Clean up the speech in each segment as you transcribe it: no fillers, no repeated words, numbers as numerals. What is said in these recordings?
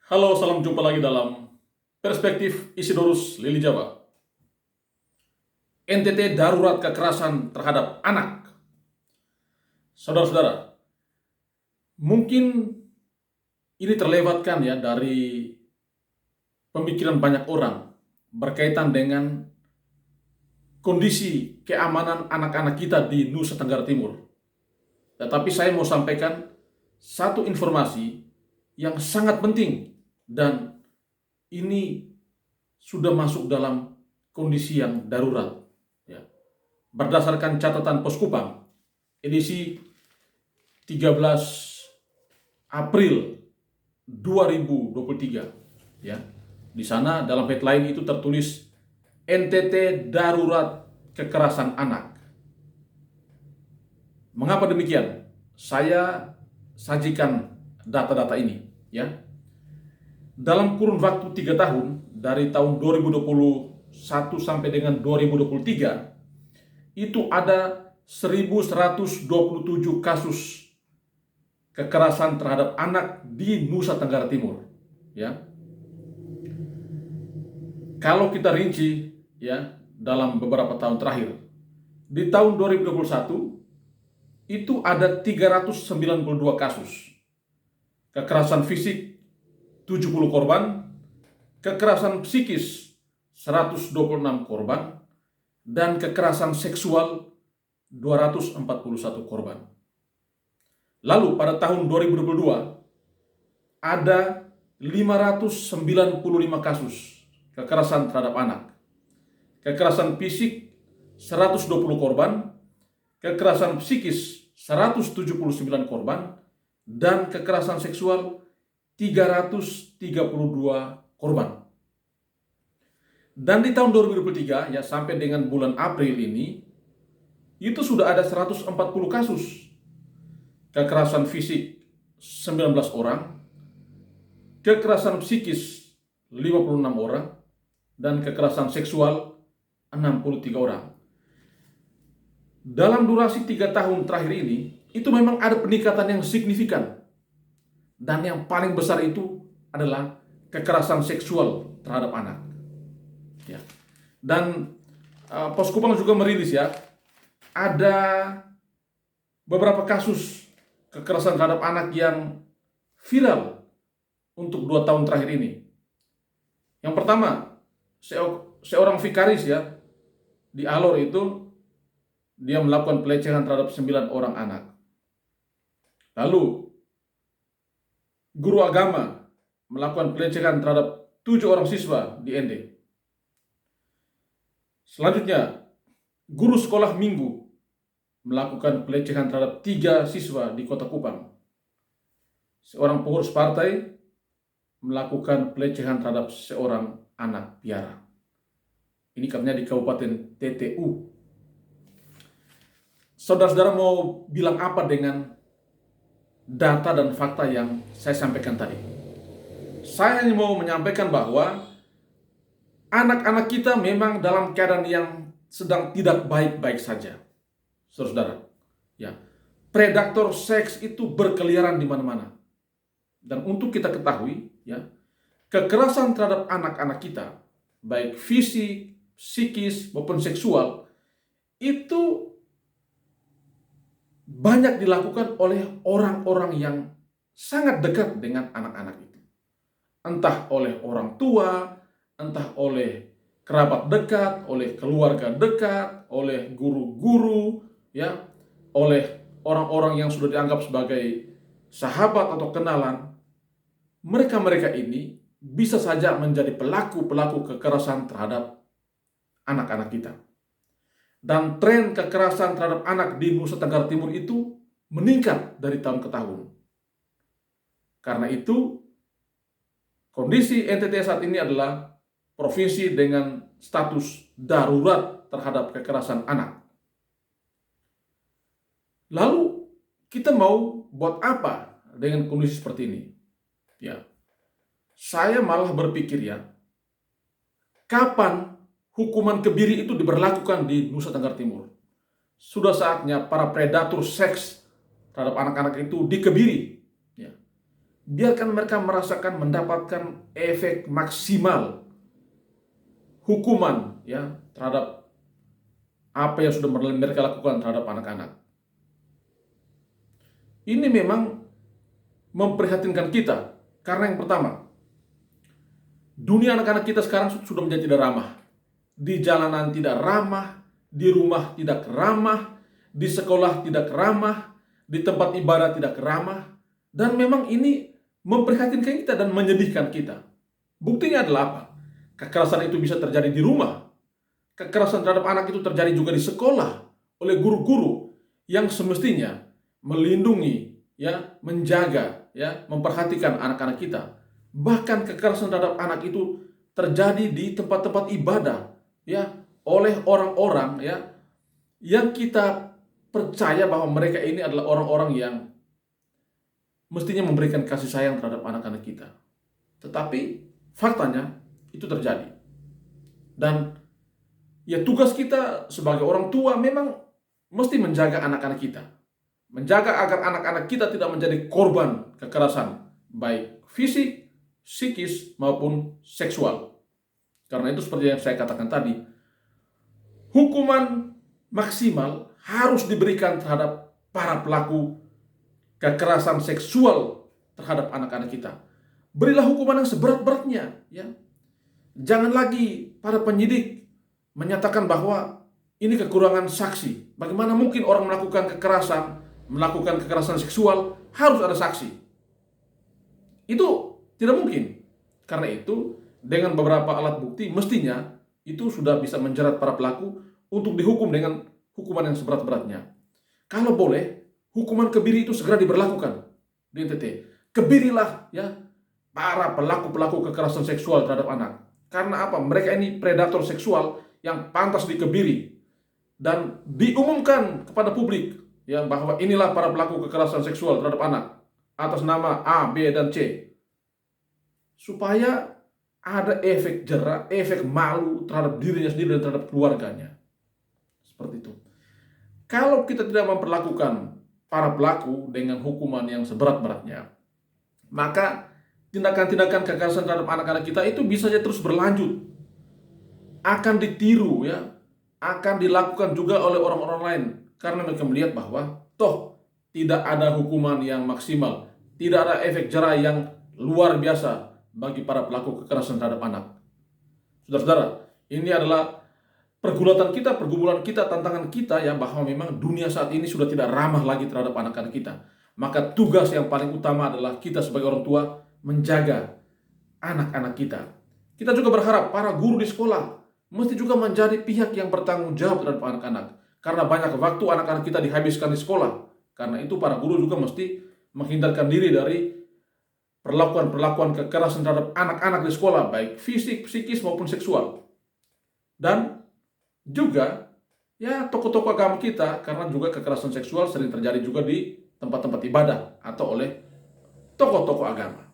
Halo, salam jumpa lagi dalam Perspektif Isidorus Lili Jawa. NTT darurat kekerasan terhadap anak. Saudara-saudara, mungkin ini terlewatkan ya dari pemikiran banyak orang berkaitan dengan kondisi keamanan anak-anak kita di Nusa Tenggara Timur. Tetapi saya mau sampaikan satu informasi yang sangat penting dan ini sudah masuk dalam kondisi yang darurat. Ya. Berdasarkan catatan Poskupam, edisi 13 April 2023. Ya. Di sana dalam headline itu tertulis NTT darurat kekerasan anak. Mengapa demikian? Saya sajikan data-data ini. Ya. Dalam kurun waktu 3 tahun, dari tahun 2021 sampai dengan 2023, itu ada 1.127 kasus kekerasan terhadap anak di Nusa Tenggara Timur. Ya. Kalau kita rinci ya dalam beberapa tahun terakhir, di tahun 2021 itu ada 392 kasus kekerasan fisik 70 korban, kekerasan psikis 126 korban, dan kekerasan seksual 241 korban. Lalu pada tahun 2022 ada 595 kasus kekerasan terhadap anak. Kekerasan fisik 120 korban, kekerasan psikis 179 korban, dan kekerasan seksual 332 korban. Dan di tahun 2023 ya sampai dengan bulan April ini itu sudah ada 140 kasus kekerasan fisik 19 orang, kekerasan psikis 56 orang, dan kekerasan seksual 63 orang. Dalam durasi 3 tahun terakhir ini itu memang ada peningkatan yang signifikan. Dan yang paling besar itu adalah kekerasan seksual terhadap anak. Ya. Dan Poskupam juga merilis ya, ada beberapa kasus kekerasan terhadap anak yang viral untuk 2 tahun terakhir ini. Yang pertama, seorang vikaris ya di Alor itu dia melakukan pelecehan terhadap 9 orang anak. Lalu guru agama melakukan pelecehan terhadap 7 orang siswa di ND. Selanjutnya, guru sekolah minggu melakukan pelecehan terhadap 3 siswa di Kota Kupang. Seorang pengurus partai melakukan pelecehan terhadap seorang anak piara. Ini katanya di Kabupaten TTU. Saudara-saudara mau bilang apa dengan data dan fakta yang saya sampaikan tadi? Saya mau menyampaikan bahwa anak-anak kita memang dalam keadaan yang sedang tidak baik-baik saja. Saudara-saudara, ya. Predator seks itu berkeliaran di mana-mana. Dan untuk kita ketahui, ya, kekerasan terhadap anak-anak kita, baik fisik, psikis maupun seksual, itu banyak dilakukan oleh orang-orang yang sangat dekat dengan anak-anak itu. Entah oleh orang tua, entah oleh kerabat dekat, oleh keluarga dekat, oleh guru-guru, ya, oleh orang-orang yang sudah dianggap sebagai sahabat atau kenalan. Mereka-mereka ini bisa saja menjadi pelaku-pelaku kekerasan terhadap anak-anak kita. Dan tren kekerasan terhadap anak di Nusa Tenggara Timur itu meningkat dari tahun ke tahun. Karena itu, kondisi NTT saat ini adalah provinsi dengan status darurat terhadap kekerasan anak. Lalu, kita mau buat apa dengan kondisi seperti ini? Ya, saya malah berpikir ya, kapan hukuman kebiri itu diberlakukan di Nusa Tenggara Timur? Sudah saatnya para predator seks terhadap anak-anak itu dikebiri. Ya. biarkan mereka merasakan mendapatkan efek maksimal hukuman ya terhadap apa yang sudah mereka lakukan terhadap anak-anak. Ini memang memprihatinkan kita karena yang pertama, dunia anak-anak kita sekarang sudah menjadi tidak ramah. Di jalanan tidak ramah, di rumah tidak ramah, di sekolah tidak ramah, di tempat ibadah tidak ramah. Dan memang ini memprihatinkan kita dan menyedihkan kita. Buktinya adalah apa? Kekerasan itu bisa terjadi di rumah. Kekerasan terhadap anak itu terjadi juga di sekolah oleh guru-guru yang semestinya melindungi, ya, menjaga, ya, memperhatikan anak-anak kita. Bahkan kekerasan terhadap anak itu terjadi di tempat-tempat ibadah, ya, oleh orang-orang, ya, yang kita percaya bahwa mereka ini adalah orang-orang yang mestinya memberikan kasih sayang terhadap anak-anak kita. Tetapi faktanya itu terjadi. Dan ya tugas kita sebagai orang tua memang mesti menjaga anak-anak kita. Menjaga agar anak-anak kita tidak menjadi korban kekerasan, baik fisik, psikis, maupun seksual. Karena itu seperti yang saya katakan tadi, hukuman maksimal harus diberikan terhadap para pelaku kekerasan seksual terhadap anak-anak kita. Berilah hukuman yang seberat-beratnya, ya. Jangan lagi para penyidik menyatakan bahwa ini kekurangan saksi. Bagaimana mungkin orang melakukan kekerasan seksual harus ada saksi? Itu tidak mungkin. Karena itu, dengan beberapa alat bukti mestinya itu sudah bisa menjerat para pelaku untuk dihukum dengan hukuman yang seberat-beratnya. Kalau boleh, hukuman kebiri itu segera diberlakukan di NTT. Kebirilah, ya, para pelaku-pelaku kekerasan seksual terhadap anak. Karena apa? Mereka ini predator seksual yang pantas dikebiri dan diumumkan kepada publik, ya, bahwa inilah para pelaku kekerasan seksual terhadap anak atas nama A, B, dan C. Supaya ada efek jera, efek malu terhadap dirinya sendiri dan terhadap keluarganya. Seperti itu. Kalau kita tidak memperlakukan para pelaku dengan hukuman yang seberat-beratnya, maka tindakan-tindakan kekerasan terhadap anak-anak kita itu bisa saja terus berlanjut. Akan ditiru, ya, akan dilakukan juga oleh orang-orang lain. Karena mereka melihat bahwa toh tidak ada hukuman yang maksimal, tidak ada efek jera yang luar biasa bagi para pelaku kekerasan terhadap anak. Saudara-saudara, ini adalah pergulatan kita, pergumulan kita, tantangan kita, ya, bahwa memang dunia saat ini sudah tidak ramah lagi terhadap anak-anak kita. Maka tugas yang paling utama adalah kita sebagai orang tua menjaga anak-anak kita. Kita juga berharap para guru di sekolah mesti juga menjadi pihak yang bertanggung jawab terhadap anak-anak. Karena banyak waktu anak-anak kita dihabiskan di sekolah. Karena itu para guru juga mesti menghindarkan diri dari perlakuan-perlakuan kekerasan terhadap anak-anak di sekolah, baik fisik, psikis, maupun seksual. Dan juga, ya, tokoh-tokoh agama kita, karena juga kekerasan seksual sering terjadi juga di tempat-tempat ibadah atau oleh tokoh-tokoh agama.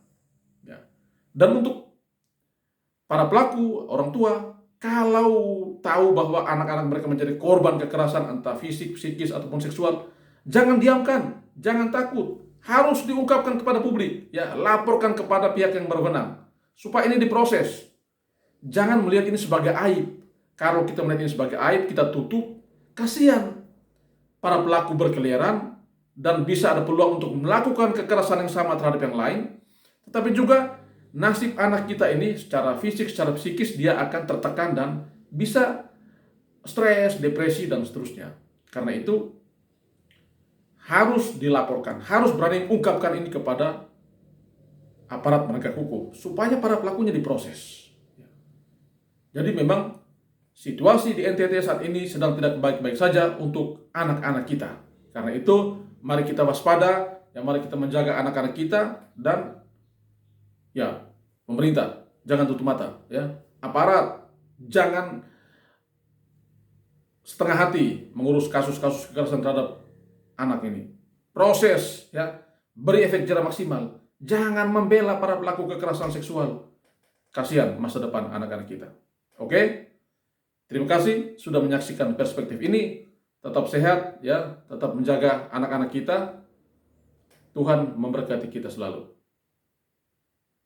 Ya. Dan untuk para pelaku, orang tua, kalau tahu bahwa anak-anak mereka menjadi korban kekerasan entah fisik, psikis, ataupun seksual, jangan diamkan, jangan takut. Harus diungkapkan kepada publik, ya, laporkan kepada pihak yang berwenang supaya ini diproses. Jangan melihat ini sebagai aib. Kalau kita melihat ini sebagai aib, kita tutup, kasihan para pelaku berkeliaran dan bisa ada peluang untuk melakukan kekerasan yang sama terhadap yang lain. Tetapi juga nasib anak kita ini secara fisik, secara psikis dia akan tertekan dan bisa stres, depresi, dan seterusnya. Karena itu harus dilaporkan, harus berani mengungkapkan ini kepada aparat penegak hukum supaya para pelakunya diproses. Jadi memang situasi di NTT saat ini sedang tidak baik-baik saja untuk anak-anak kita. Karena itu mari kita waspada, ya, mari kita menjaga anak-anak kita, dan ya, pemerintah jangan tutup mata, ya. Aparat jangan setengah hati mengurus kasus-kasus kekerasan terhadap anak ini. Proses, ya, beri efek jera maksimal. Jangan membela para pelaku kekerasan seksual. Kasihan masa depan anak-anak kita. Oke? Terima kasih sudah menyaksikan perspektif ini. Tetap sehat, ya, tetap menjaga anak-anak kita. Tuhan memberkati kita selalu.